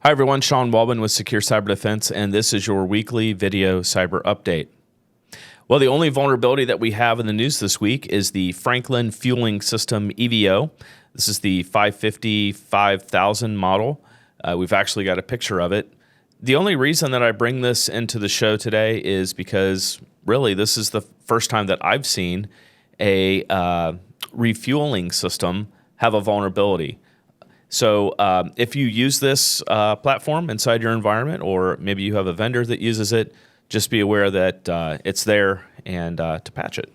Hi everyone, Sean Walbin with Secure Cyber Defense, and this is your weekly video cyber update. Well, the only vulnerability that we have in the news this week is the Franklin Fueling System EVO. This is the 550-5000 model. We've actually got a picture of it. The only reason that I bring this into the show today is because really this is the first time that I've seen a refueling system have a vulnerability. So if you use this platform inside your environment, or maybe you have a vendor that uses it, just be aware that it's there and to patch it.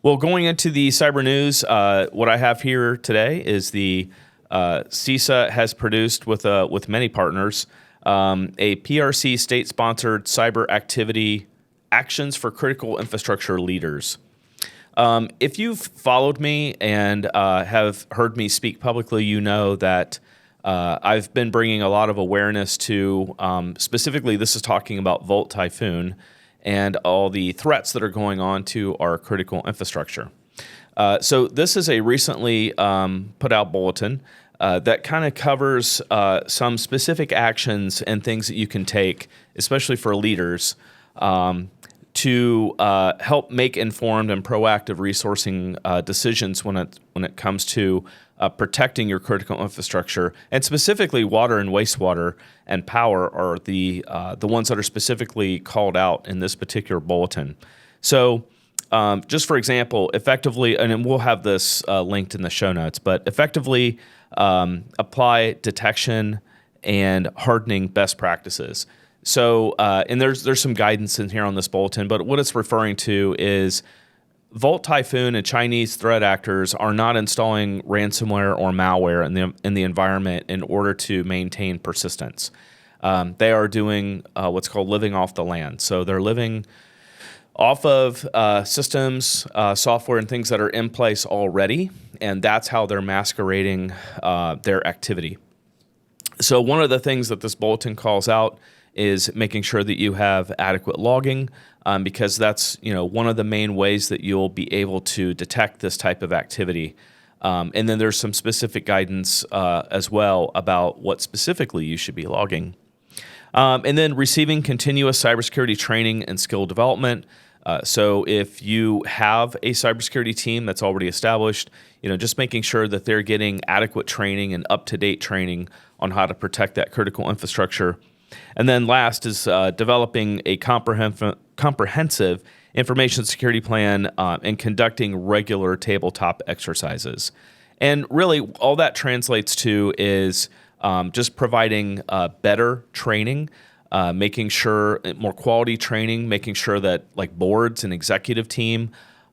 Well, going into the cyber news, what I have here today is the CISA has produced with many partners a PRC state-sponsored cyber activity actions for critical infrastructure leaders. If you've followed me and have heard me speak publicly, you know that I've been bringing a lot of awareness to, specifically this is talking about Typhoon and all the threats that are going on to our critical infrastructure. So this is a recently put out bulletin that kind of covers some specific actions and things that you can take, especially for leaders, to help make informed and proactive resourcing decisions when it comes to protecting your critical infrastructure, and specifically water and wastewater and power are the ones that are specifically called out in this particular bulletin. So just for example, effectively, and we'll have this linked in the show notes, but effectively apply detection and hardening best practices. So, and there's some guidance in here on this bulletin, but what it's referring to is Typhoon and Chinese threat actors are not installing ransomware or malware in the environment in order to maintain persistence. They are doing what's called living off the land. So they're living off of systems, software, and things that are in place already, and that's how they're masquerading their activity. So one of the things that this bulletin calls out is making sure that you have adequate logging, because that's one of the main ways that you'll be able to detect this type of activity. And then there's some specific guidance as well about what specifically you should be logging. And then receiving continuous cybersecurity training and skill development. So if you have a cybersecurity team that's already established, just making sure that they're getting adequate training and up-to-date training on how to protect that critical infrastructure. And then last is developing a comprehensive information security plan and conducting regular tabletop exercises. And really, all that translates to is just providing better training, making sure more quality training, making sure that like boards and executive team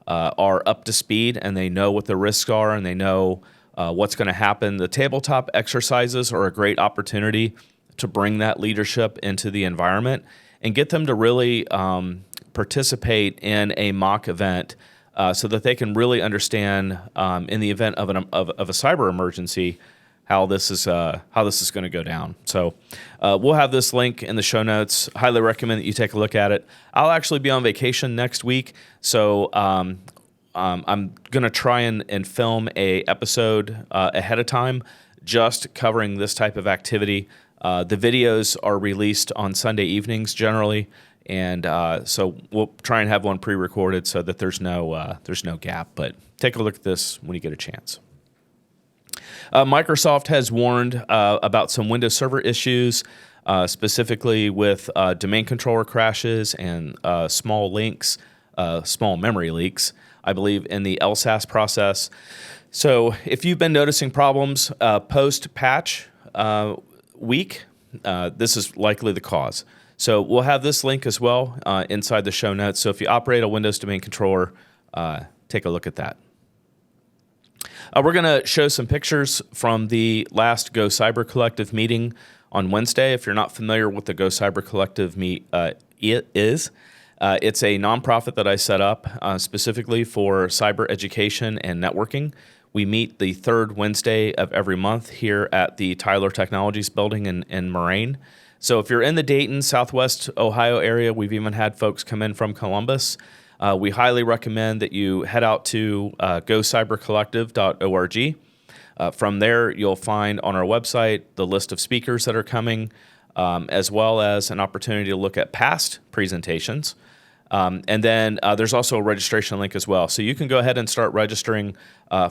are up to speed and they know what the risks are and they know what's going to happen. The tabletop exercises are a great opportunity to bring that leadership into the environment and get them to really participate in a mock event so that they can really understand in the event of a cyber emergency how this is going to go down. So we'll have this link in the show notes. Highly recommend that you take a look at it. I'll actually be on vacation next week, so I'm going to try and film a episode ahead of time just covering this type of activity. The videos are released on Sunday evenings generally, and so we'll try and have one pre-recorded so that there's no gap. But take a look at this when you get a chance. Microsoft has warned about some Windows Server issues, specifically with domain controller crashes and small memory leaks, I believe, in the LSAS process. So if you've been noticing problems post-patch week, this is likely the cause. So we'll have this link as well inside the show notes. So if you operate a Windows domain controller, take a look at that. We're going to show some pictures from the last Go Cyber Collective meeting on Wednesday. If you're not familiar with the Go Cyber Collective it's a nonprofit that I set up specifically for cyber education and networking. We meet the third Wednesday of every month here at the Tyler Technologies building in Moraine. So if you're in the Dayton, Southwest Ohio area, we've even had folks come in from Columbus. We highly recommend that you head out to gocybercollective.org. From there, you'll find on our website the list of speakers that are coming, as well as an opportunity to look at past presentations. And then there's also a registration link as well. So you can go ahead and start registering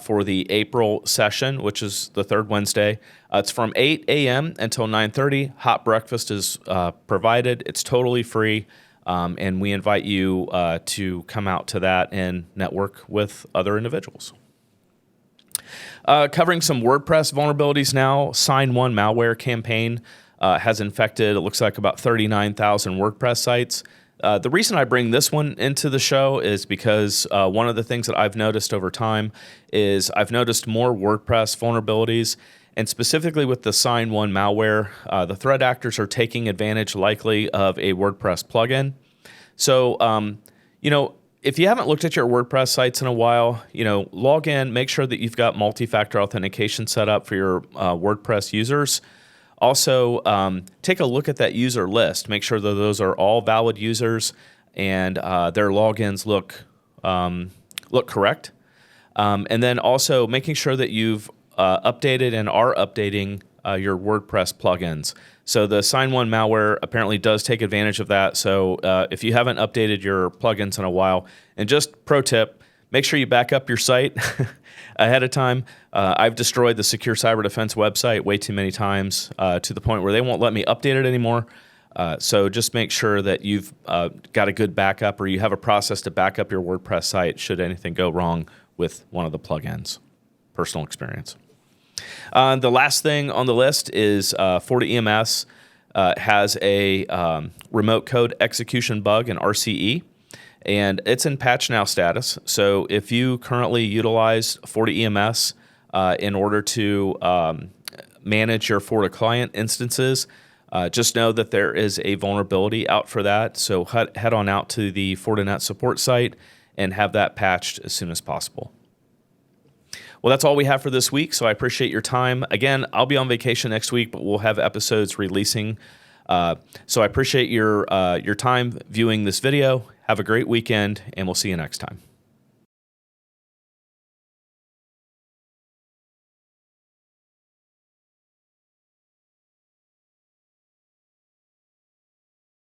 for the April session, which is the third Wednesday. It's from 8 a.m. until 9:30. Hot breakfast is provided. It's totally free. And we invite you to come out to that and network with other individuals. Covering some WordPress vulnerabilities now, Sign1 Malware campaign has infected, it looks like, about 39,000 WordPress sites. The reason I bring this one into the show is because one of the things that I've noticed over time is I've noticed more WordPress vulnerabilities, and specifically with the Sign1 malware, the threat actors are taking advantage likely of a WordPress plugin. So, if you haven't looked at your WordPress sites in a while, log in, make sure that you've got multi-factor authentication set up for your WordPress users. Also, take a look at that user list. Make sure that those are all valid users and their logins look correct. And then also making sure that you've updated and are updating your WordPress plugins. So the Sign1 malware apparently does take advantage of that. So if you haven't updated your plugins in a while, and just pro tip, make sure you back up your site ahead of time. I've destroyed the Secure Cyber Defense website way too many times to the point where they won't let me update it anymore. So just make sure that you've got a good backup, or you have a process to back up your WordPress site should anything go wrong with one of the plugins. Personal experience. The last thing on the list is FortiEMS has a remote code execution bug in RCE, and it's in patch now status. So if you currently utilize FortiEMS in order to manage your FortiClient instances, just know that there is a vulnerability out for that. So head on out to the Fortinet support site and have that patched as soon as possible. Well, that's all we have for this week, so I appreciate your time. Again, I'll be on vacation next week, but we'll have episodes releasing. So I appreciate your time viewing this video. Have a great weekend, and we'll see you next time.